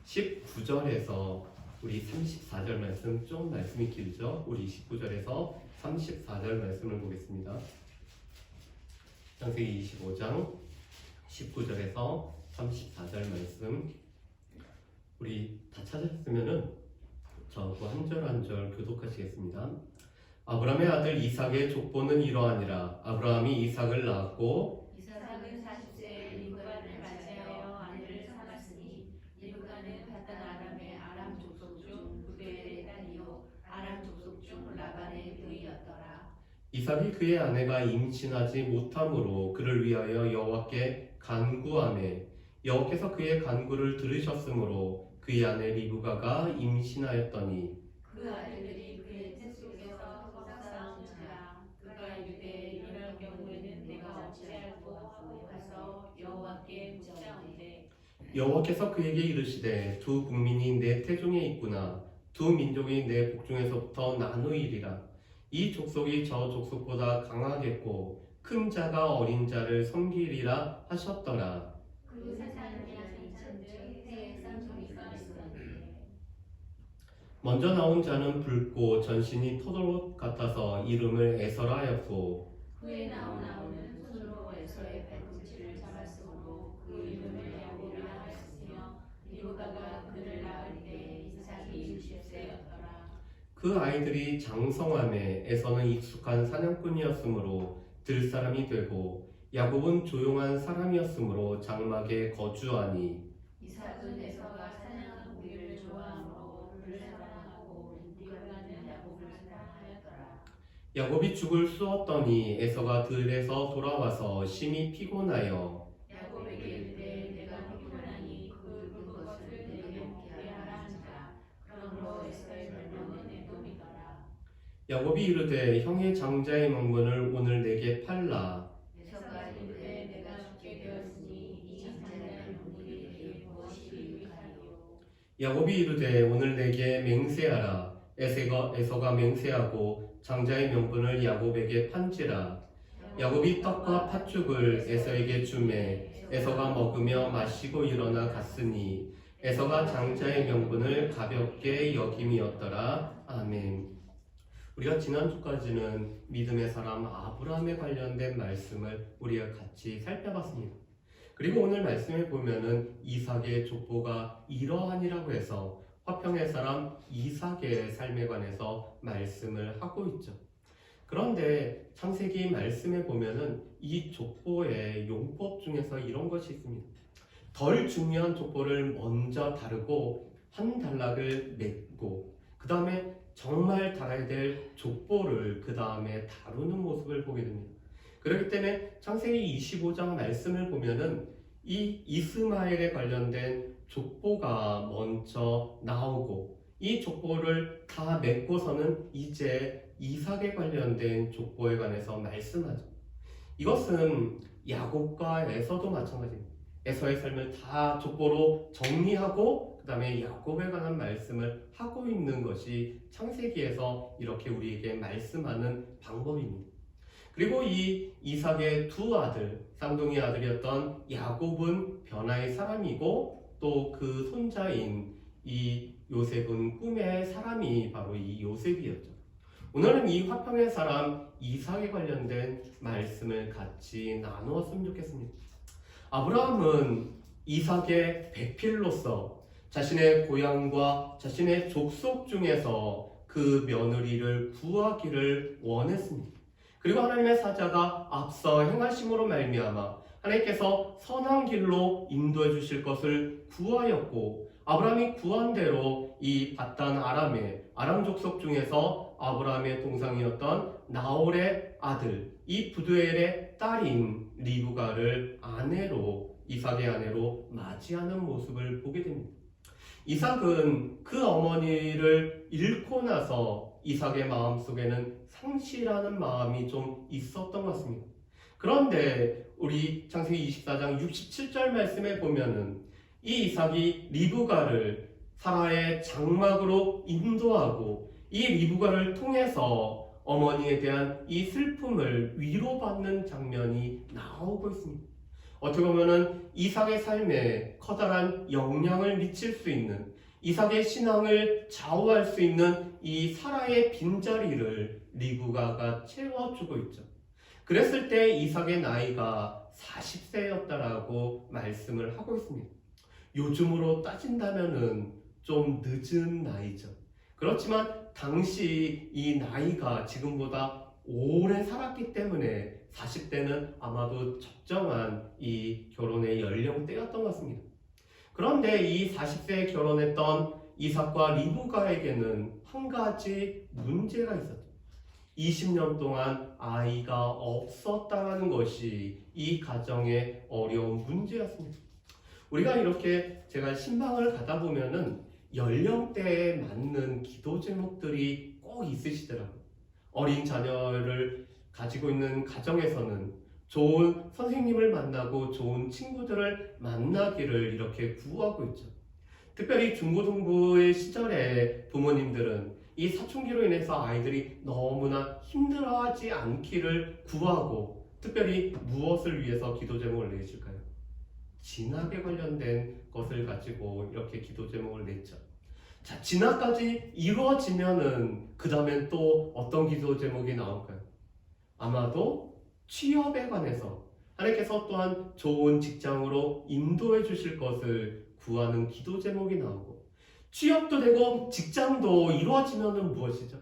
19절에서 우리 34절 말씀, 좀 말씀이 길죠? 우리 19절에서 34절 말씀을 보겠습니다. 창세기 25장 19절에서 34절 말씀, 우리 다 찾았으면은 저그 한 절 한 절 교독하시겠습니다. 아브라함의 아들 이삭의 족보는 이러하니라. 아브라함이 이삭을 낳았고 이삭은 40세에 리브가를 맞이하여 아내를 삼았으니 리브가는 바단 아람의 아람 족속 중 부두엘의 딸이요 아람 족속 중 라반의 부이였더라. 이삭이 그의 아내가 임신하지 못함으로 그를 위하여 여호와께 간구하매 여호와께서 그의 간구를 들으셨으므로 그의 아내 리브가가 임신하였더니 그 아들들이 그의 태 속에서 썩사온지라. 그가 유대에 이럴 경우에는 내가 어찌할꼬 하고 가서 여호와께 묻자온대. 여호와께서 그에게 이르시되 두 국민이 내 태중에 있구나. 두 민족이 내 복중에서부터 나누이리라. 이 족속이 저 족속보다 강하겠고 큰 자가 어린 자를 섬기리라 하셨더라. 그 사람이 한 2000즉 해에 쌍둥이가 있었는데 먼저 나온 자는 붉고 전신이 포도롯 같아서 이름을 에서라 하였고 후에 나온 아우는 손으로 에서의 발꿈치를 잡았으므로 그 이름을 야곱이라 하였으며 리브가가 그를 낳을 때 이삭이 60세였더라. 그 아이들이 장성함에 에서는 익숙한 사냥꾼이었으므로 들 사람이 되고 야곱은 조용한 사람이었으므로 장막에 거주하니 이삭은 에서가 사냥한 고기를 좋아하므로 그를 사랑하고 리브가는 야곱을 사랑하였더라. 야곱이 죽을 쑤었더니 에서가 들에서 돌아와서 심히 피곤하여 야곱에게 이르되 내가 피곤하니 굵은 것을 내게 먹게 하라 한지라. 그러므로 에서의 별명은 에돔이더라. 야곱이 이르되 형의 장자의 명분을 오늘 내게 팔라. 에서가 이르되 내가 죽게 되었으니 이 장자의 명분이 내게 무엇이 유익하리요. 야곱이 이르되 오늘 내게 맹세하라. 에서가 맹세하고 장자의 명분을 야곱에게 판지라. 야곱이 떡과 팥죽을 에서에게 주매 에서가 먹으며 마시고 일어나 갔으니 에서가 장자의 명분을 가볍게 여김이었더라. 아멘. 우리가 지난주까지는 믿음의 사람 아브라함에 관련된 말씀을 우리가 같이 살펴봤습니다. 그리고 오늘 말씀에 보면은 이삭의 족보가 이러하니라고 해서 화평의 사람 이삭의 삶에 관해서 말씀을 하고 있죠. 그런데 창세기 말씀에 보면은 이 족보의 용법 중에서 이런 것이 있습니다. 덜 중요한 족보를 먼저 다루고 한 단락을 맺고 그 다음에 정말 다뤄야 될 족보를 그 다음에 다루는 모습을 보게 됩니다. 그렇기 때문에 창세기 25장 말씀을 보면은 이 이스마엘에 관련된 족보가 먼저 나오고 이 족보를 다 맺고서는 이제 이삭에 관련된 족보에 관해서 말씀하죠. 이것은 야곱과 에서도 마찬가지입니다. 에서의 삶을 다 족보로 정리하고 그 다음에 야곱에 관한 말씀을 하고 있는 것이 창세기에서 이렇게 우리에게 말씀하는 방법입니다. 그리고 이 이삭의 두 아들, 쌍둥이 아들이었던 야곱은 변화의 사람이고 또 그 손자인 이 요셉은 꿈의 사람이 바로 이 요셉이었죠. 오늘은 이 화평의 사람 이삭에 관련된 말씀을 같이 나누었으면 좋겠습니다. 아브라함은 이삭의 배필로서 자신의 고향과 자신의 족속 중에서 그 며느리를 구하기를 원했습니다. 그리고 하나님의 사자가 앞서 행하심으로 말미암아 하나님께서 선한 길로 인도해 주실 것을 구하였고 아브라함이 구한 대로 이 바단 아람 족속 중에서 아브라함의 동상이었던 나홀의 아들 이 부두엘의 딸인 리브가를 이삭의 아내로 맞이하는 모습을 보게 됩니다. 이삭은 그 어머니를 잃고 나서 이삭의 마음속에는 상실하는 마음이 좀 있었던 것 같습니다. 그런데 우리 창세기 24장 67절 말씀에 보면은 이 이삭이 리브가를 사라의 장막으로 인도하고 이 리브가를 통해서 어머니에 대한 이 슬픔을 위로받는 장면이 나오고 있습니다. 어떻게 보면은 이삭의 삶에 커다란 영향을 미칠 수 있는, 이삭의 신앙을 좌우할 수 있는 이 사라의 빈자리를 리브가가 채워주고 있죠. 그랬을 때 이삭의 나이가 40세였다라고 말씀을 하고 있습니다. 요즘으로 따진다면은 좀 늦은 나이죠. 그렇지만 당시 이 나이가 지금보다 오래 살았기 때문에 40대는 아마도 적정한 이 결혼의 연령대였던 것 같습니다. 그런데 이 40세에 결혼했던 이삭과 리브가에게는 한 가지 문제가 있었죠. 20년 동안 아이가 없었다는 것이 이 가정의 어려운 문제였습니다. 우리가 이렇게 제가 신방을 가다 보면은 연령대에 맞는 기도 제목들이 꼭 있으시더라고요. 어린 자녀를 가지고 있는 가정에서는 좋은 선생님을 만나고 좋은 친구들을 만나기를 이렇게 구하고 있죠. 특별히 중고등부의 시절에 부모님들은 이 사춘기로 인해서 아이들이 너무나 힘들어하지 않기를 구하고, 특별히 무엇을 위해서 기도 제목을 내실까요? 진학에 관련된 것을 가지고 이렇게 기도 제목을 냈죠. 자, 진학까지 이루어지면은 그 다음엔 또 어떤 기도 제목이 나올까요? 아마도 취업에 관해서 하나님께서 또한 좋은 직장으로 인도해 주실 것을 구하는 기도 제목이 나오고, 취업도 되고 직장도 이루어지면은 무엇이죠?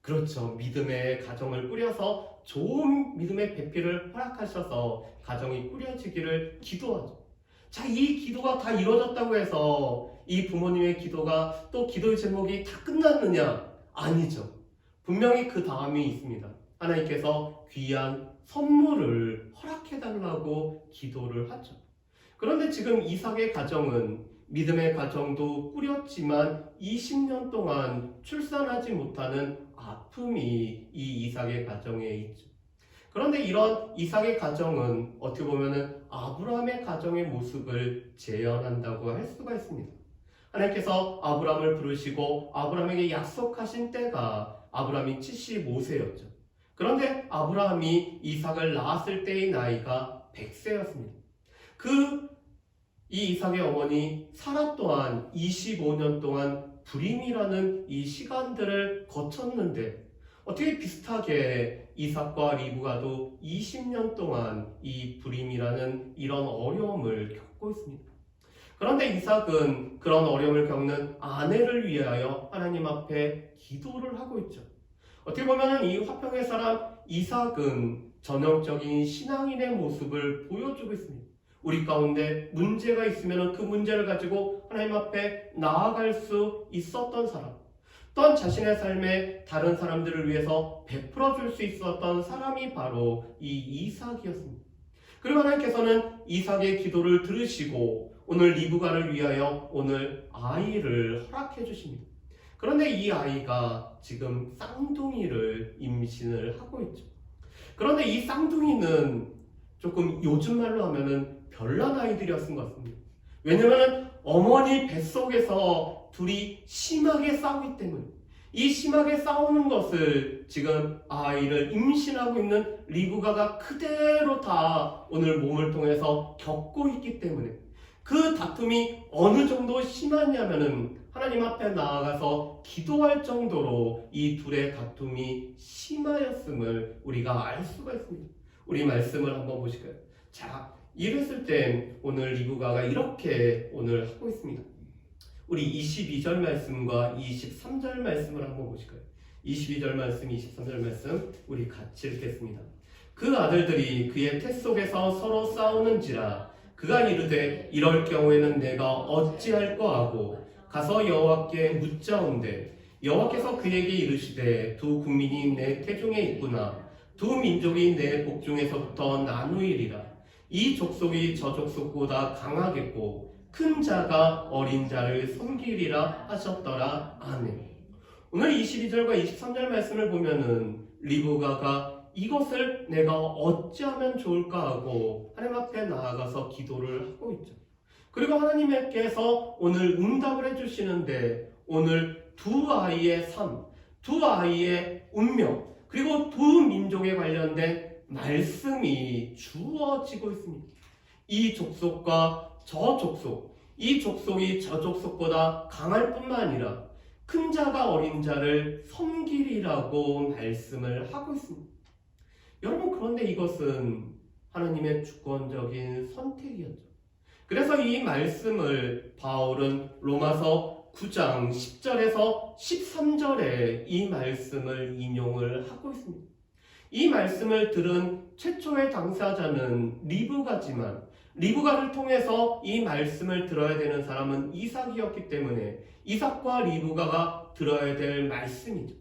그렇죠. 믿음의 가정을 꾸려서 좋은 믿음의 배필을 허락하셔서 가정이 꾸려지기를 기도하죠. 자, 이 기도가 다 이루어졌다고 해서 이 부모님의 기도가 또 기도의 제목이 다 끝났느냐? 아니죠. 분명히 그 다음이 있습니다. 하나님께서 귀한 선물을 허락해달라고 기도를 하죠. 그런데 지금 이삭의 가정은 믿음의 가정도 꾸렸지만 20년 동안 출산하지 못하는 아픔이 이 이삭의 가정에 있죠. 그런데 이런 이삭의 가정은 어떻게 보면은 아브라함의 가정의 모습을 재현한다고 할 수가 있습니다. 하나님께서 아브라함을 부르시고 아브라함에게 약속하신 때가 아브라함이 75세였죠. 그런데 아브라함이 이삭을 낳았을 때의 나이가 100세였습니다. 이 이삭의 어머니 사라 또한 25년 동안 불임이라는 이 시간들을 거쳤는데, 어떻게 비슷하게 이삭과 리브가도 20년 동안 이 불임이라는 이런 어려움을 겪고 있습니다. 그런데 이삭은 그런 어려움을 겪는 아내를 위하여 하나님 앞에 기도를 하고 있죠. 어떻게 보면 이 화평의 사람 이삭은 전형적인 신앙인의 모습을 보여주고 있습니다. 우리 가운데 문제가 있으면 그 문제를 가지고 하나님 앞에 나아갈 수 있었던 사람, 또한 자신의 삶에 다른 사람들을 위해서 베풀어 줄 수 있었던 사람이 바로 이 이삭이었습니다. 그리고 하나님께서는 이삭의 기도를 들으시고 오늘 리브가를 위하여 오늘 아이를 허락해 주십니다. 그런데 이 아이가 지금 쌍둥이를 임신을 하고 있죠. 그런데 이 쌍둥이는 조금 요즘 말로 하면은 별난 아이들이었던 것 같습니다. 왜냐하면 어머니 뱃속에서 둘이 심하게 싸우기 때문에, 이 심하게 싸우는 것을 지금 아이를 임신하고 있는 리브가가 그대로 다 오늘 몸을 통해서 겪고 있기 때문에, 그 다툼이 어느 정도 심하냐면은 하나님 앞에 나아가서 기도할 정도로 이 둘의 다툼이 심하였음을 우리가 알 수가 있습니다. 우리 말씀을 한번 보실까요? 자, 이랬을 때 오늘 리브가가 이렇게 오늘 하고 있습니다. 우리 22절 말씀과 23절 말씀을 한번 보실까요? 22절 말씀, 23절 말씀 우리 같이 읽겠습니다. 그 아들들이 그의 태 속에서 서로 싸우는지라 그가 이르되 이럴 경우에는 내가 어찌할까 하고 가서 여호와께 묻자온대 여호와께서 그에게 이르시되 두 국민이 내 태중에 있구나 두 민족이 내 복중에서부터 나누이리라 이 족속이 저 족속보다 강하겠고 큰 자가 어린 자를 섬기리라 하셨더라. 아멘. 오늘 22절과 23절 말씀을 보면은 리브가가 이것을 내가 어찌하면 좋을까 하고 하나님 앞에 나아가서 기도를 하고 있죠. 그리고 하나님께서 오늘 응답을 해주시는데 오늘 두 아이의 삶, 두 아이의 운명, 그리고 두 민족에 관련된 말씀이 주어지고 있습니다. 이 족속과 저 족속, 이 족속이 저 족속보다 강할 뿐만 아니라 큰 자가 어린 자를 섬기리라고 말씀을 하고 있습니다. 여러분, 그런데 이것은 하나님의 주권적인 선택이었죠. 그래서 이 말씀을 바울은 로마서 9장 10절에서 13절에 이 말씀을 인용을 하고 있습니다. 이 말씀을 들은 최초의 당사자는 리브가지만 리브가를 통해서 이 말씀을 들어야 되는 사람은 이삭이었기 때문에 이삭과 리브가가 들어야 될 말씀이죠.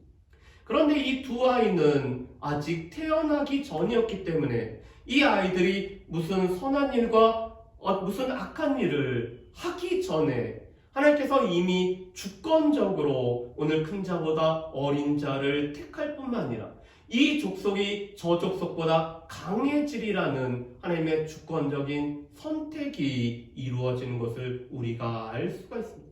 그런데 이 두 아이는 아직 태어나기 전이었기 때문에 이 아이들이 무슨 선한 일과 무슨 악한 일을 하기 전에 하나님께서 이미 주권적으로 오늘 큰 자보다 어린 자를 택할 뿐만 아니라 이 족속이 저 족속보다 강해지리라는 하나님의 주권적인 선택이 이루어지는 것을 우리가 알 수가 있습니다.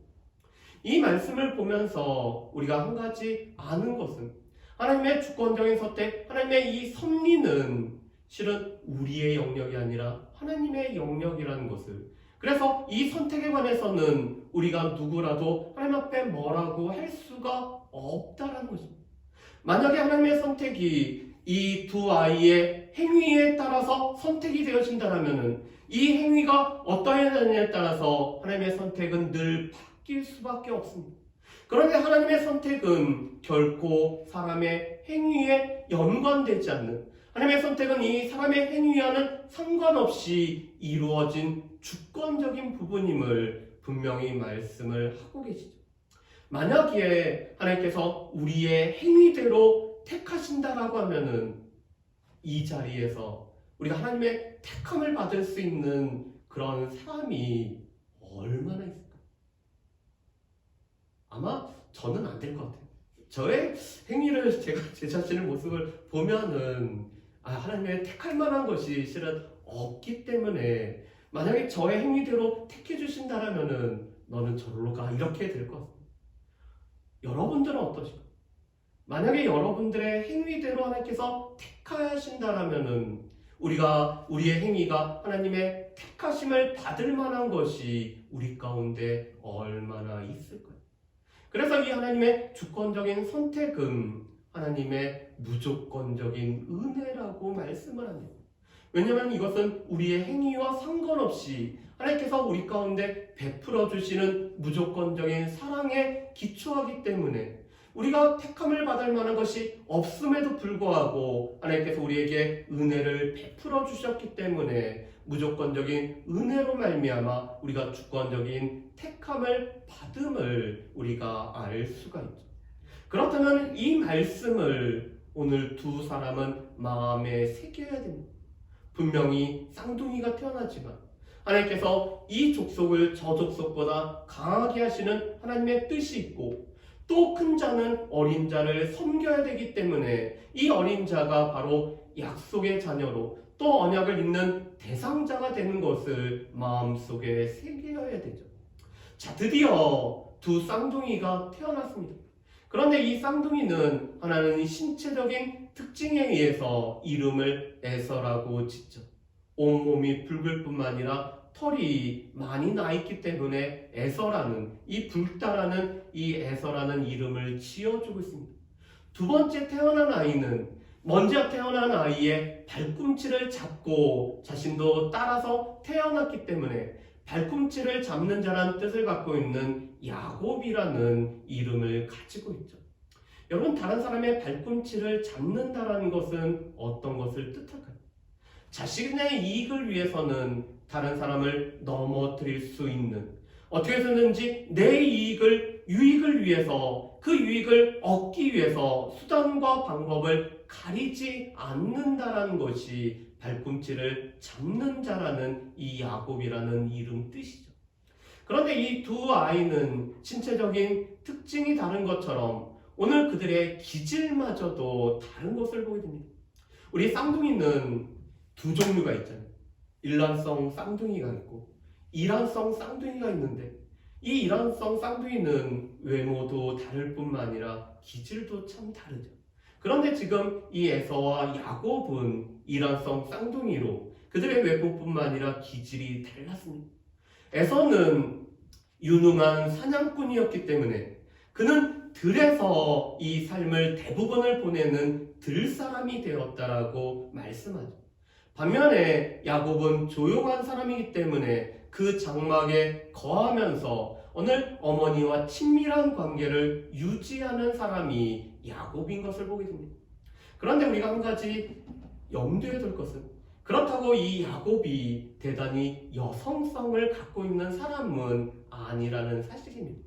이 말씀을 보면서 우리가 한 가지 아는 것은 하나님의 주권적인 선택, 하나님의 이 섭리는 실은 우리의 영역이 아니라 하나님의 영역이라는 것을, 그래서 이 선택에 관해서는 우리가 누구라도 하나님 앞에 뭐라고 할 수가 없다라는 것입니다. 만약에 하나님의 선택이 이 두 아이의 행위에 따라서 선택이 되어진다면 이 행위가 어떠하느냐에 따라서 하나님의 선택은 늘 바뀔 수밖에 없습니다. 그런데 하나님의 선택은 결코 사람의 행위에 연관되지 않는, 하나님의 선택은 이 사람의 행위와는 상관없이 이루어진 주권적인 부분임을 분명히 말씀을 하고 계시죠. 만약에 하나님께서 우리의 행위대로 택하신다라고 하면은 이 자리에서 우리가 하나님의 택함을 받을 수 있는 그런 사람이 얼마나 있을까? 아마 저는 안 될 것 같아요. 저의 행위를 제가 제 자신의 모습을 보면은 하나님의 택할 만한 것이 실은 없기 때문에 만약에 저의 행위대로 택해 주신다라면은 너는 저리로 가, 이렇게 될 것 같습니다. 여러분들은 어떠실까요? 만약에 여러분들의 행위대로 하나님께서 택하신다라면은 우리의 행위가 하나님의 택하심을 받을 만한 것이 우리 가운데 얼마나 있을까요? 그래서 이 하나님의 주권적인 선택은 하나님의 무조건적인 은혜라고 말씀을 합니다. 왜냐하면 이것은 우리의 행위와 상관없이 하나님께서 우리 가운데 베풀어 주시는 무조건적인 사랑에 기초하기 때문에 우리가 택함을 받을 만한 것이 없음에도 불구하고 하나님께서 우리에게 은혜를 베풀어 주셨기 때문에 무조건적인 은혜로 말미암아 우리가 주권적인 택함을 받음을 우리가 알 수가 있죠. 그렇다면 이 말씀을 오늘 두 사람은 마음에 새겨야 됩니다. 분명히 쌍둥이가 태어나지만 하나님께서 이 족속을 저 족속보다 강하게 하시는 하나님의 뜻이 있고 또 큰 자는 어린 자를 섬겨야 되기 때문에 이 어린 자가 바로 약속의 자녀로 또 언약을 잇는 대상자가 되는 것을 마음속에 새겨야 되죠. 자, 드디어 두 쌍둥이가 태어났습니다. 그런데 이 쌍둥이는 하나는 신체적인 특징에 의해서 이름을 에서라고 짓죠. 온몸이 붉을 뿐만 아니라 털이 많이 나 있기 때문에 에서라는 이 붉다라는 이 에서라는 이름을 지어주고 있습니다. 두 번째 태어난 아이는 먼저 태어난 아이의 발꿈치를 잡고 자신도 따라서 태어났기 때문에 발꿈치를 잡는 자라는 뜻을 갖고 있는 야곱이라는 이름을 가지고 있죠. 여러분, 다른 사람의 발꿈치를 잡는다라는 것은 어떤 것을 뜻할까요? 자신의 이익을 위해서는 다른 사람을 넘어뜨릴 수 있는, 어떻게 해서든지 내 유익을 위해서 그 유익을 얻기 위해서 수단과 방법을 가리지 않는다라는 것이 발꿈치를 잡는 자라는 이 야곱이라는 이름 뜻이죠. 그런데 이 두 아이는 신체적인 특징이 다른 것처럼 오늘 그들의 기질마저도 다른 것을 보게 됩니다. 우리 쌍둥이는 두 종류가 있잖아요. 일란성 쌍둥이가 있고 이란성 쌍둥이가 있는데 이 이란성 쌍둥이는 외모도 다를 뿐만 아니라 기질도 참 다르죠. 그런데 지금 이 에서와 야곱은 이란성 쌍둥이로 그들의 외모뿐만 아니라 기질이 달랐습니다. 에서는 유능한 사냥꾼이었기 때문에 그는 들에서 이 삶을 대부분을 보내는 들사람이 되었다라고 말씀하죠. 반면에 야곱은 조용한 사람이기 때문에 그 장막에 거하면서 오늘 어머니와 친밀한 관계를 유지하는 사람이 야곱인 것을 보게 됩니다. 그런데 우리가 한 가지 염두에 둘 것은, 그렇다고 이 야곱이 대단히 여성성을 갖고 있는 사람은 아니라는 사실입니다.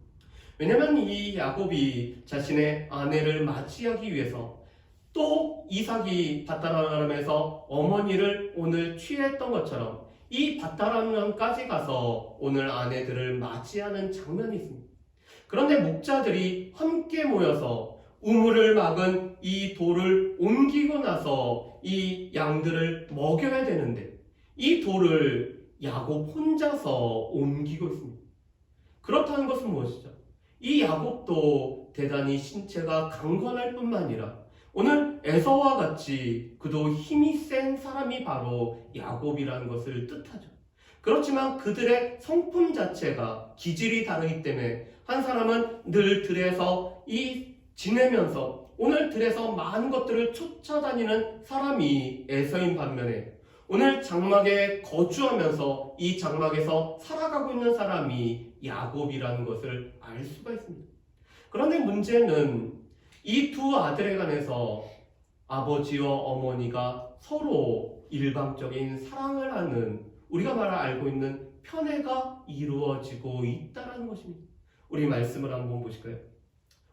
왜냐하면 이 야곱이 자신의 아내를 맞이하기 위해서 또 이삭이 밧다람에서 어머니를 오늘 취했던 것처럼 이 밧다람까지 가서 오늘 아내들을 맞이하는 장면이 있습니다. 그런데 목자들이 함께 모여서 우물을 막은 이 돌을 옮기고 나서 이 양들을 먹여야 되는데 이 돌을 야곱 혼자서 옮기고 있습니다. 그렇다는 것은 무엇이죠? 이 야곱도 대단히 신체가 강건할 뿐만 아니라 오늘 에서와 같이 그도 힘이 센 사람이 바로 야곱이라는 것을 뜻하죠. 그렇지만 그들의 성품 자체가 기질이 다르기 때문에 한 사람은 늘 들에서 지내면서 오늘 들에서 많은 것들을 쫓아다니는 사람이 에서인 반면에 오늘 장막에 거주하면서 이 장막에서 살아가고 있는 사람이 야곱이라는 것을 알 수가 있습니다. 그런데 문제는 이 두 아들에 관해서 아버지와 어머니가 서로 일방적인 사랑을 하는, 우리가 알고 있는 편애가 이루어지고 있다는 것입니다. 우리 말씀을 한번 보실까요?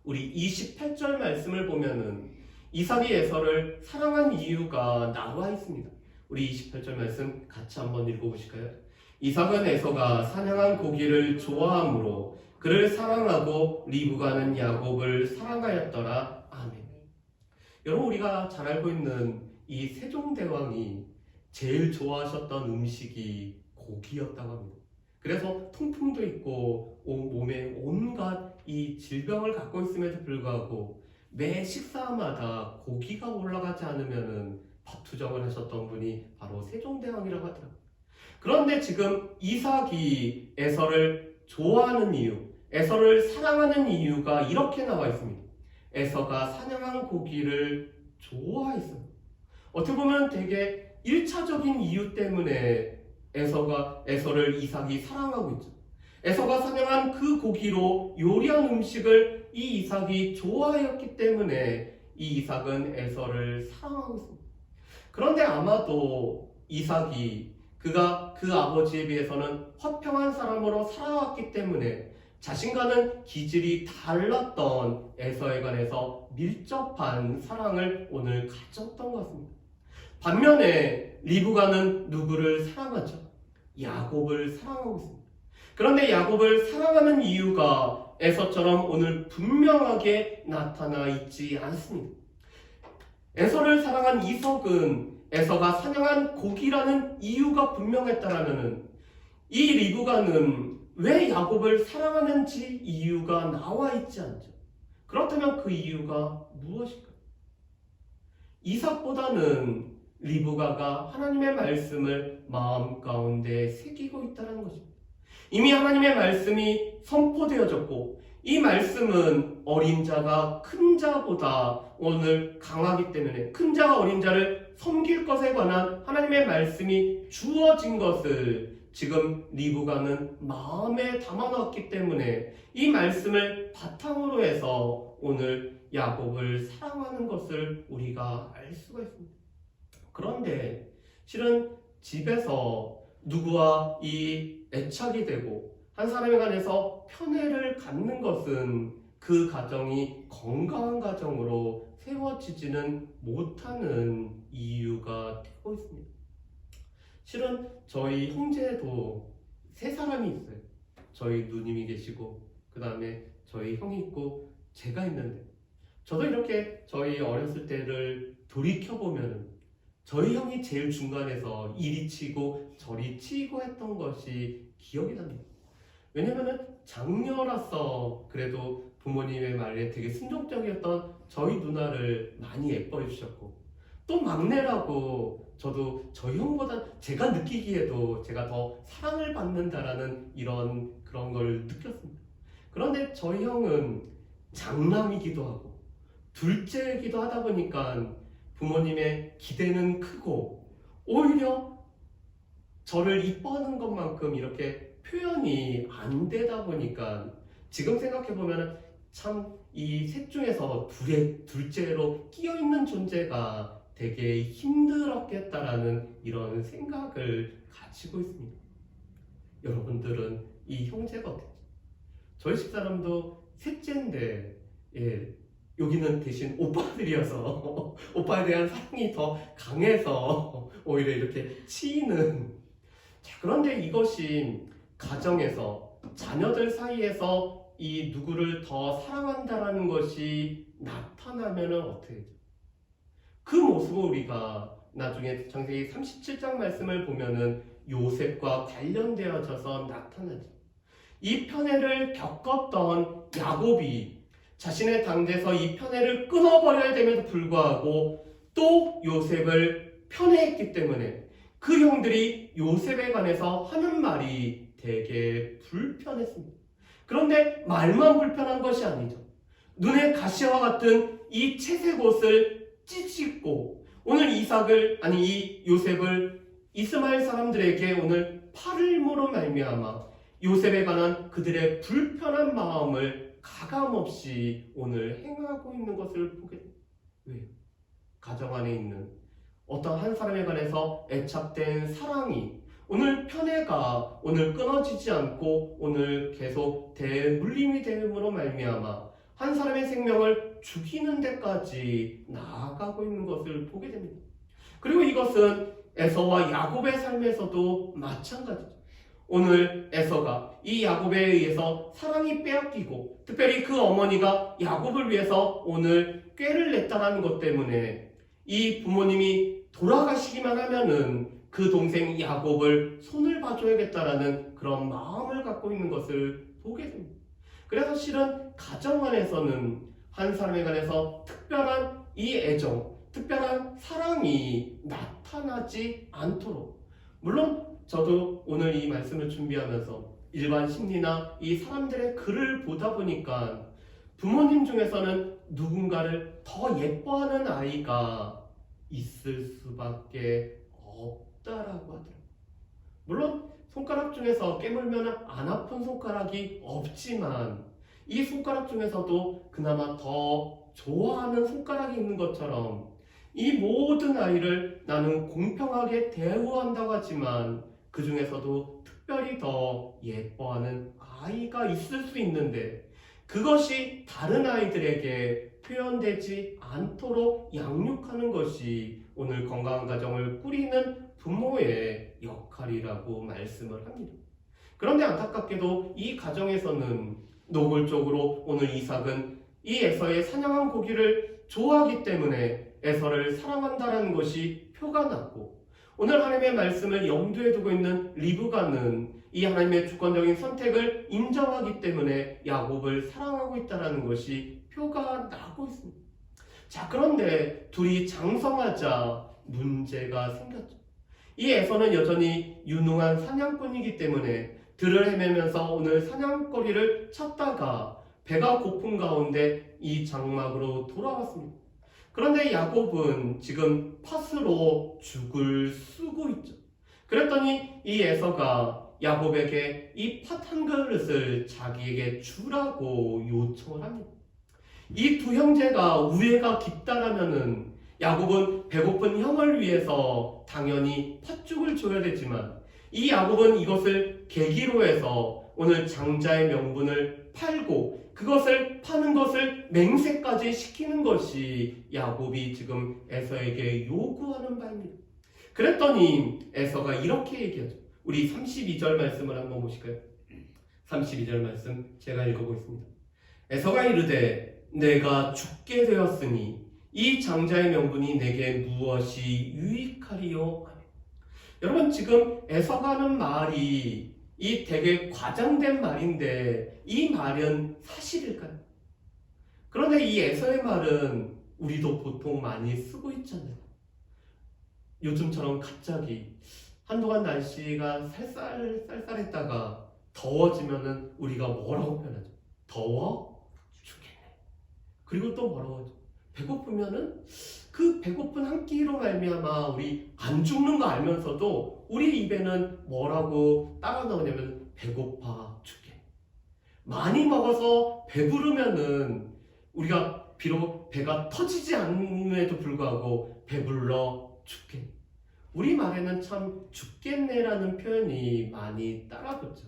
우리 28절 말씀을 보면은 이삭이 에서를 사랑한 이유가 나와 있습니다. 우리 28절 말씀 같이 한번 읽어보실까요? 이삭은 에서가 사냥한 고기를 좋아하므로 그를 사랑하고 리브가는 야곱을 사랑하였더라. 아멘. 여러분, 우리가 잘 알고 있는 이 세종대왕이 제일 좋아하셨던 음식이 고기였다고 합니다. 그래서 통풍도 있고 몸에 온갖 이 질병을 갖고 있음에도 불구하고 매 식사마다 고기가 올라가지 않으면 밥투정을 하셨던 분이 바로 세종대왕이라고 하더라고요. 그런데 지금 이삭이 에서를 좋아하는 이유, 에서를 사랑하는 이유가 이렇게 나와 있습니다. 에서가 사냥한 고기를 좋아했어요. 어떻게 보면 되게 1차적인 이유 때문에 에서를 이삭이 사랑하고 있죠. 에서가 사냥한 그 고기로 요리한 음식을 이 이삭이 좋아했기 때문에 이 이삭은 에서를 사랑하고 있습니다. 그런데 아마도 이삭이 그가 그 아버지에 비해서는 화평한 사람으로 살아왔기 때문에 자신과는 기질이 달랐던 에서에 관해서 밀접한 사랑을 오늘 가졌던 것 같습니다. 반면에 리브가는 누구를 사랑하죠? 야곱을 사랑하고 있습니다. 그런데 야곱을 사랑하는 이유가 에서처럼 오늘 분명하게 나타나 있지 않습니다. 에서를 사랑한 이삭은 에서가 사냥한 고기라는 이유가 분명했다라면 이 리브가는 왜 야곱을 사랑하는지 이유가 나와 있지 않죠. 그렇다면 그 이유가 무엇일까요? 이삭보다는 리브가가 하나님의 말씀을 마음 가운데 새기고 있다는 것입니다. 이미 하나님의 말씀이 선포되어졌고 이 말씀은 어린 자가 큰 자보다 오늘 강하기 때문에 큰 자가 어린 자를 섬길 것에 관한 하나님의 말씀이 주어진 것을 지금 리브가는 마음에 담아놨기 때문에 이 말씀을 바탕으로 해서 오늘 야곱을 사랑하는 것을 우리가 알 수가 있습니다. 그런데 실은 집에서 누구와 이 애착이 되고 한 사람에 관해서 편애를 갖는 것은 그 가정이 건강한 가정으로 세워지지는 못하는 이유가 되고 있습니다. 실은 저희 형제도 세 사람이 있어요. 저희 누님이 계시고 그 다음에 저희 형이 있고 제가 있는데 저도 이렇게 저희 어렸을 때를 돌이켜보면 저희 형이 제일 중간에서 이리 치고 저리 치고 했던 것이 기억이 납니다. 왜냐면은 장녀라서 그래도 부모님의 말에 되게 순종적이었던 저희 누나를 많이 예뻐해 주셨고 또 막내라고 저도 저희 형보다 제가 느끼기에도 제가 더 사랑을 받는다라는 그런 걸 느꼈습니다. 그런데 저희 형은 장남이기도 하고 둘째이기도 하다 보니까 부모님의 기대는 크고 오히려 저를 이뻐하는 것만큼 이렇게 표현이 안 되다 보니까 지금 생각해보면 참 이 셋 중에서 둘째로 끼어있는 존재가 되게 힘들었겠다라는 이런 생각을 가지고 있습니다. 여러분들은 이 형제가 어땠죠? 저희 집사람도 셋째인데 여기는 대신 오빠들이어서 오빠에 대한 사랑이 더 강해서 오히려 이렇게 치이는. 자, 그런데 이것이 가정에서 자녀들 사이에서 이 누구를 더 사랑한다라는 것이 나타나면 어떻게 되죠? 그 모습을 우리가 나중에 창세기 37장 말씀을 보면은 요셉과 관련되어져서 나타나죠. 이 편애를 겪었던 야곱이 자신의 당대에서 이 편애를 끊어버려야 됨에도 불구하고 또 요셉을 편애했기 때문에 그 형들이 요셉에 관해서 하는 말이 되게 불편했습니다. 그런데 말만 불편한 것이 아니죠. 눈에 가시와 같은 이 채색 옷을 찢고 오늘 이 요셉을 이스마엘 사람들에게 오늘 팔을므로 말미암아 요셉에 관한 그들의 불편한 마음을 가감없이 오늘 행하고 있는 것을 보게 됩니다. 왜요? 가정 안에 있는 어떤 한 사람에 관해서 애착된 사랑이 오늘 편애가 오늘 끊어지지 않고 오늘 계속 대물림이 됨으로 말미암아 한 사람의 생명을 죽이는 데까지 나아가고 있는 것을 보게 됩니다. 그리고 이것은 에서와 야곱의 삶에서도 마찬가지죠. 오늘 에서가 이 야곱에 의해서 사랑이 빼앗기고 특별히 그 어머니가 야곱을 위해서 오늘 꾀를 냈다는 것 때문에 이 부모님이 돌아가시기만 하면은 그 동생 야곱을 손을 봐줘야겠다라는 그런 마음을 갖고 있는 것을 보게 됩니다. 그래서 실은 가정 안에서는 한 사람에 관해서 특별한 이 애정, 특별한 사랑이 나타나지 않도록, 물론 저도 오늘 이 말씀을 준비하면서 일반 심리나 이 사람들의 글을 보다 보니까 부모님 중에서는 누군가를 더 예뻐하는 아이가 있을 수밖에 없다라고 하더라고요. 물론 손가락 중에서 깨물면 안 아픈 손가락이 없지만 이 손가락 중에서도 그나마 더 좋아하는 손가락이 있는 것처럼 이 모든 아이를 나는 공평하게 대우한다고 하지만 그 중에서도 특별히 더 예뻐하는 아이가 있을 수 있는데 그것이 다른 아이들에게 표현되지 않도록 양육하는 것이 오늘 건강한 가정을 꾸리는 부모의 역할이라고 말씀을 합니다. 그런데 안타깝게도 이 가정에서는 노골적으로 오늘 이삭은 이 에서의 사냥한 고기를 좋아하기 때문에 에서를 사랑한다는 것이 표가 났고 오늘 하나님의 말씀을 염두에 두고 있는 리브가는 이 하나님의 주권적인 선택을 인정하기 때문에 야곱을 사랑하고 있다는 것이 표가 나고 있습니다. 자, 그런데 둘이 장성하자 문제가 생겼죠. 이 에서는 여전히 유능한 사냥꾼이기 때문에 들을 헤매면서 오늘 사냥거리를 찾다가 배가 고픈 가운데 이 장막으로 돌아왔습니다. 그런데 야곱은 지금 팥으로 죽을 쓰고 있죠. 그랬더니 이 에서가 야곱에게 이 팥 한 그릇을 자기에게 주라고 요청을 합니다. 이 두 형제가 우애가 깊다라면은 야곱은 배고픈 형을 위해서 당연히 팥죽을 줘야 되지만 이 야곱은 이것을 계기로 해서 오늘 장자의 명분을 팔고 그것을 파는 것을 맹세까지 시키는 것이 야곱이 지금 에서에게 요구하는 바입니다. 그랬더니 에서가 이렇게 얘기하죠. 우리 32절 말씀을 한번 보실까요? 32절 말씀 제가 읽어보겠습니다. 에서가 이르되 내가 죽게 되었으니 이 장자의 명분이 내게 무엇이 유익하리요? 여러분 지금 에서가 하는 말이 이 되게 과장된 말인데 이 말은 사실일까요? 그런데 이 에서의 말은 우리도 보통 많이 쓰고 있잖아요. 요즘처럼 갑자기 한동안 날씨가 쌀쌀했다가 더워지면은 우리가 뭐라고 표현하죠? 더워 죽겠네. 그리고 또 뭐라고 하죠? 배고프면은 그 배고픈 한 끼로 말미암아 우리 안 죽는 거 알면서도 우리 입에는 뭐라고 따라 나오냐면 배고파 죽겠네. 많이 먹어서 배부르면은 우리가 비록 배가 터지지 않음에도 불구하고 배불러 죽겠네. 우리 말에는 참 죽겠네라는 표현이 많이 따라붙죠.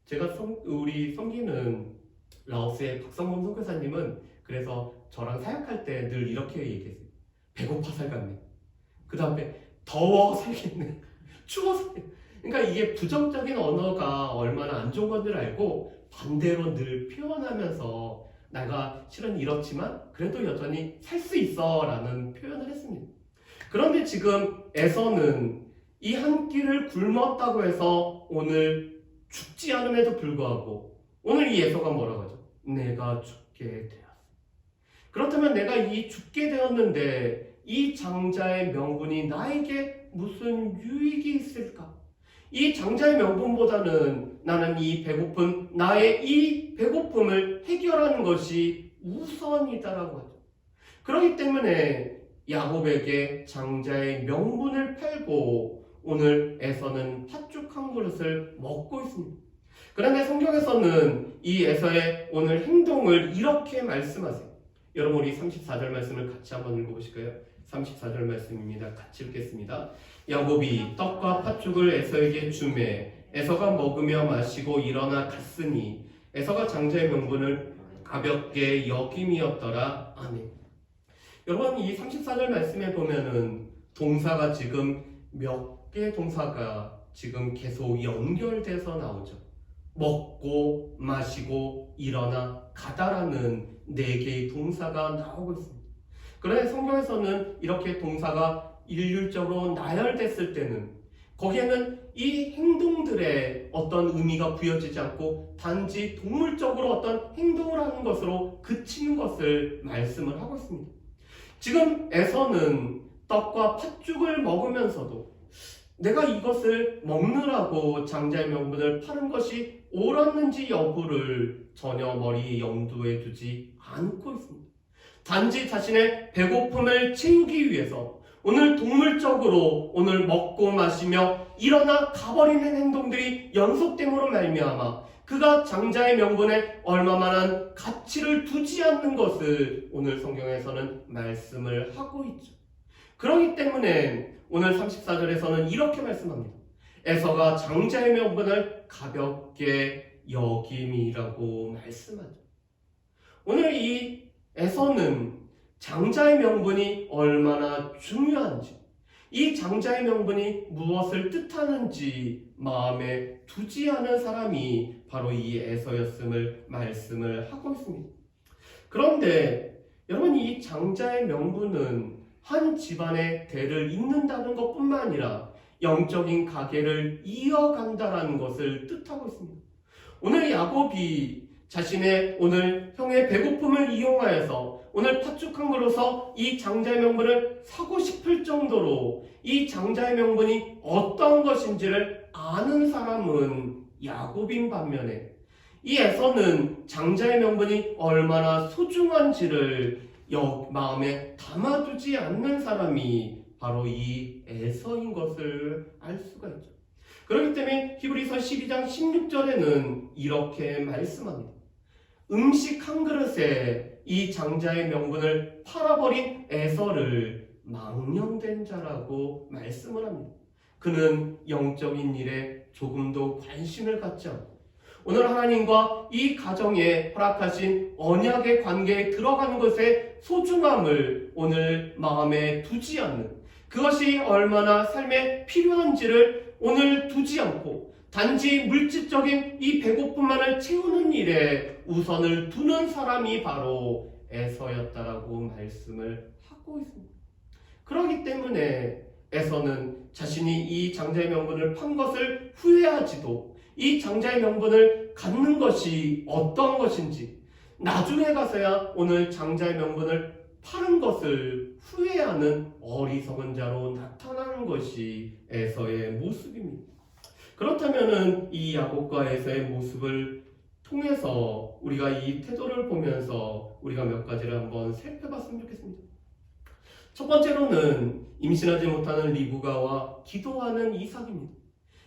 제가 우리 섬기는 라오스의 박성범 선교사님은 그래서 저랑 사역할 때 늘 이렇게 얘기했어요. 배고파 살겠네. 그 다음에 더워 살겠네. 추워 살겠네. 그러니까 이게 부정적인 언어가 얼마나 안 좋은 건지를 알고 반대로 늘 표현하면서 내가 실은 이렇지만 그래도 여전히 살 수 있어 라는 표현을 했습니다. 그런데 지금 에서는 이 한 끼를 굶었다고 해서 오늘 죽지 않음에도 불구하고 오늘 이 에서가 뭐라고 하죠? 내가 죽게 되었어. 그렇다면 내가 이 죽게 되었는데 이 장자의 명분이 나에게 무슨 유익이 있을까? 이 장자의 명분보다는 나는 이 배고픈 나의 이 배고픔을 해결하는 것이 우선이다라고 하죠. 그렇기 때문에 야곱에게 장자의 명분을 팔고 오늘 에서는 팥죽 한 그릇을 먹고 있습니다. 그런데 성경에서는 이 에서의 오늘 행동을 이렇게 말씀하세요. 여러분 우리 34절 말씀을 같이 한번 읽어보실까요? 34절 말씀입니다. 같이 읽겠습니다. 야곱이 떡과 팥죽을 에서에게 주매 에서가 먹으며 마시고 일어나 갔으니 에서가 장자의 명분을 가볍게 여김이었더라. 아멘. 여러분 이 34절 말씀에 보면은 동사가 지금 몇 개 동사가 지금 계속 연결돼서 나오죠. 먹고 마시고 일어나 가다라는 4개의 동사가 나오고 있습니다. 그런데 성경에서는 이렇게 동사가 일률적으로 나열됐을 때는 거기에는 이 행동들의 어떤 의미가 부여지지 않고 단지 동물적으로 어떤 행동을 하는 것으로 그치는 것을 말씀을 하고 있습니다. 지금 에서는 떡과 팥죽을 먹으면서도 내가 이것을 먹느라고 장자의 명분을 파는 것이 옳았는지 여부를 전혀 머리 염두에 두지 않고 있습니다. 단지 자신의 배고픔을 채우기 위해서 오늘 동물적으로 오늘 먹고 마시며 일어나 가버리는 행동들이 연속됨으로 말미암아 그가 장자의 명분에 얼마만한 가치를 두지 않는 것을 오늘 성경에서는 말씀을 하고 있죠. 그렇기 때문에 오늘 34절에서는 이렇게 말씀합니다. 에서가 장자의 명분을 가볍게 여김이라고 말씀하죠. 오늘 이 에서는 장자의 명분이 얼마나 중요한지, 이 장자의 명분이 무엇을 뜻하는지 마음에 두지 않은 사람이 바로 이 에서였음을 말씀을 하고 있습니다. 그런데 여러분 이 장자의 명분은 한 집안의 대를 잇는다는 것뿐만 아니라 영적인 가계를 이어간다는 것을 뜻하고 있습니다. 오늘 야곱이 자신의 오늘 형의 배고픔을 이용하여서 오늘 팥죽 한 그릇서 이 장자의 명분을 사고 싶을 정도로 이 장자의 명분이 어떤 것인지를 아는 사람은 야곱인 반면에 이 에서는 장자의 명분이 얼마나 소중한지를 마음에 담아두지 않는 사람이 바로 이 에서인 것을 알 수가 있죠. 그렇기 때문에 히브리서 12장 16절에는 이렇게 말씀합니다. 음식 한 그릇에 이 장자의 명분을 팔아버린 에서를 망령된 자라고 말씀을 합니다. 그는 영적인 일에 조금도 관심을 갖지 않고 오늘 하나님과 이 가정에 허락하신 언약의 관계에 들어가는 것의 소중함을 오늘 마음에 두지 않는, 그것이 얼마나 삶에 필요한지를 오늘 두지 않고 단지 물질적인 이 배고픔만을 채우는 일에 우선을 두는 사람이 바로 에서였다라고 말씀을 하고 있습니다. 그렇기 때문에 에서는 자신이 이 장자의 명분을 판 것을 후회하지도 이 장자의 명분을 갖는 것이 어떤 것인지 나중에 가서야 오늘 장자의 명분을 파는 것을 후회하는 어리석은 자로 나타나는 것이 에서의 모습입니다. 그렇다면은 이 야곱과 에서의 모습을 통해서 우리가 이 태도를 보면서 우리가 몇 가지를 한번 살펴봤으면 좋겠습니다. 첫 번째로는 임신하지 못하는 리브가와 기도하는 이삭입니다.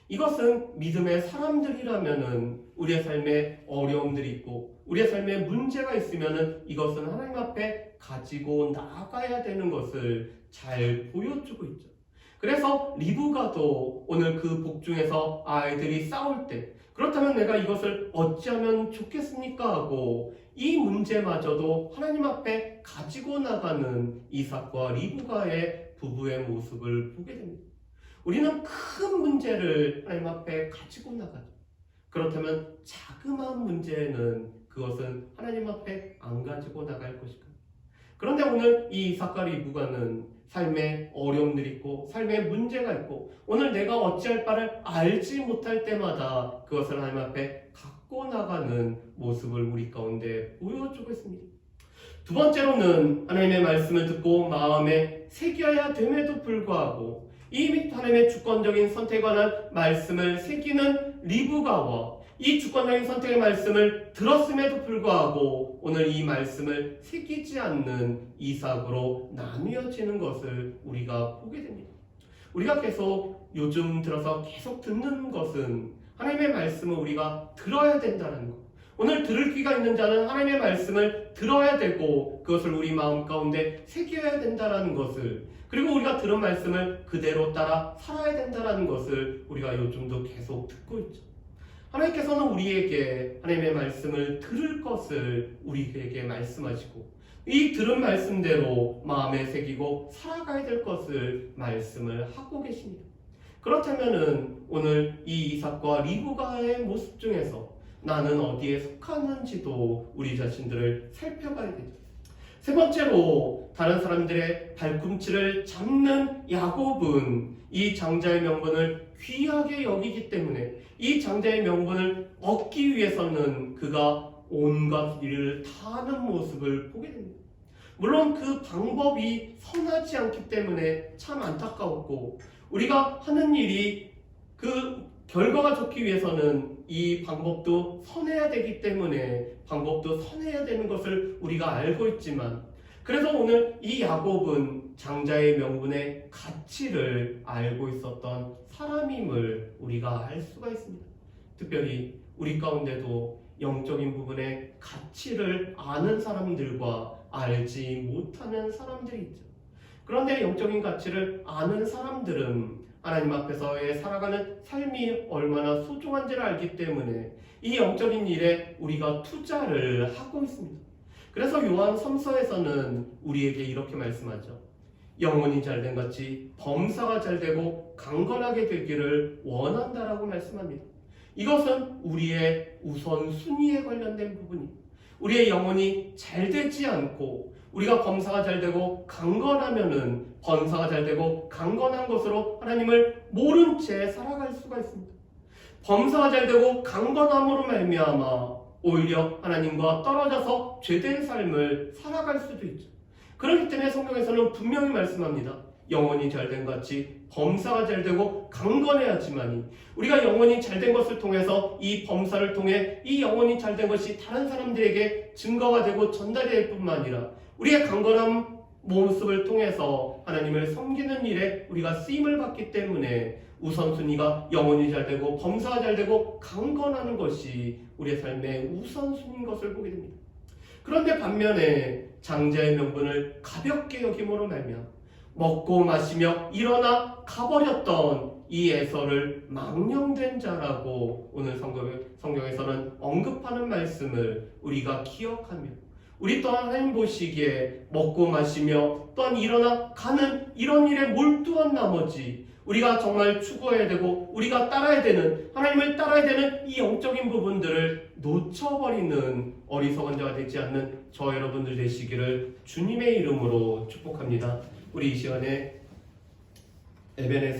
이것은 믿음의 사람들이라면은 우리의 삶에 어려움들이 있고 우리의 삶에 문제가 있으면은 이것은 하나님 앞에 가지고 나아가야 되는 것을 잘 보여주고 있죠. 그래서 리브가도 오늘 그 복중에서 아이들이 싸울 때 그렇다면 내가 이것을 어찌하면 좋겠습니까 하고 이 문제마저도 하나님 앞에 가지고 나가는 이삭과 리브가의 부부의 모습을 보게 됩니다. 우리는 큰 문제를 하나님 앞에 가지고 나가죠. 그렇다면 자그마한 문제는 그것은 하나님 앞에 안 가지고 나갈 것일까? 그런데 오늘 이 이삭과 리브가는 삶에 어려움들이 있고 삶에 문제가 있고 오늘 내가 어찌할 바를 알지 못할 때마다 그것을 하나님 앞에 갖고 나가는 모습을 우리 가운데 보여주고 있습니다. 두 번째로는 하나님의 말씀을 듣고 마음에 새겨야 됨에도 불구하고 이 하나님의 주권적인 선택에 관한 말씀을 새기는 리브가와 이 주권적인 선택의 말씀을 들었음에도 불구하고 오늘 이 말씀을 새기지 않는 이삭으로 나뉘어지는 것을 우리가 보게 됩니다. 우리가 계속 요즘 들어서 계속 듣는 것은 하나님의 말씀을 우리가 들어야 된다는 것. 오늘 들을 귀가 있는 자는 하나님의 말씀을 들어야 되고 그것을 우리 마음 가운데 새겨야 된다는 것을 그리고 우리가 들은 말씀을 그대로 따라 살아야 된다는 것을 우리가 요즘도 계속 듣고 있죠. 하나님께서는 우리에게 하나님의 말씀을 들을 것을 우리에게 말씀하시고 이 들은 말씀대로 마음에 새기고 살아가야 될 것을 말씀을 하고 계십니다. 그렇다면은 오늘 이 이삭과 리브가의 모습 중에서 나는 어디에 속하는지도 우리 자신들을 살펴봐야 되죠. 세 번째로 다른 사람들의 발꿈치를 잡는 야곱은 이 장자의 명분을 귀하게 여기기 때문에 이 장자의 명분을 얻기 위해서는 그가 온갖 일을 다 하는 모습을 보게 됩니다. 물론 그 방법이 선하지 않기 때문에 참 안타까웠고 우리가 하는 일이 그 결과가 좋기 위해서는 이 방법도 선해야 되기 때문에 방법도 선해야 되는 것을 우리가 알고 있지만 그래서 오늘 이 야곱은 장자의 명분의 가치를 알고 있었던 사람임을 우리가 알 수가 있습니다. 특별히 우리 가운데도 영적인 부분의 가치를 아는 사람들과 알지 못하는 사람들이 있죠. 그런데 영적인 가치를 아는 사람들은 하나님 앞에서의 살아가는 삶이 얼마나 소중한지를 알기 때문에 이 영적인 일에 우리가 투자를 하고 있습니다. 그래서 요한 3서에서는 우리에게 이렇게 말씀하죠. 영혼이 잘된 같이 범사가 잘되고 강건하게 되기를 원한다라고 말씀합니다. 이것은 우리의 우선순위에 관련된 부분입니다. 우리의 영혼이 잘되지 않고 우리가 범사가 잘되고 강건하면은 범사가 잘되고 강건한 것으로 하나님을 모른 채 살아갈 수가 있습니다. 범사가 잘되고 강건함으로 말미암아 오히려 하나님과 떨어져서 죄된 삶을 살아갈 수도 있죠. 그렇기 때문에 성경에서는 분명히 말씀합니다. 영혼이 잘된 같이 범사가 잘되고 강건해야지만이 우리가 영혼이 잘된 것을 통해서 이 범사를 통해 이 영혼이 잘된 것이 다른 사람들에게 증거가 되고 전달이 될 뿐만 아니라 우리의 강건한 모습을 통해서 하나님을 섬기는 일에 우리가 쓰임을 받기 때문에 우선순위가 영혼이 잘되고 범사가 잘되고 강건하는 것이 우리의 삶의 우선순위인 것을 보게 됩니다. 그런데 반면에 장자의 명분을 가볍게 여김으로 말미암아 먹고 마시며 일어나 가버렸던 이 에서를 망령된 자라고 오늘 성경에서는 언급하는 말씀을 우리가 기억하며 우리 또한 하나님 보시기에 먹고 마시며 또한 일어나 가는 이런 일에 몰두한 나머지 우리가 정말 추구해야 되고 우리가 따라야 되는 하나님을 따라야 되는 이 영적인 부분들을 놓쳐버리는 어리석은 자가 되지 않는 저 여러분들 되시기를 주님의 이름으로 축복합니다. 우리 이 시간에 에베네zer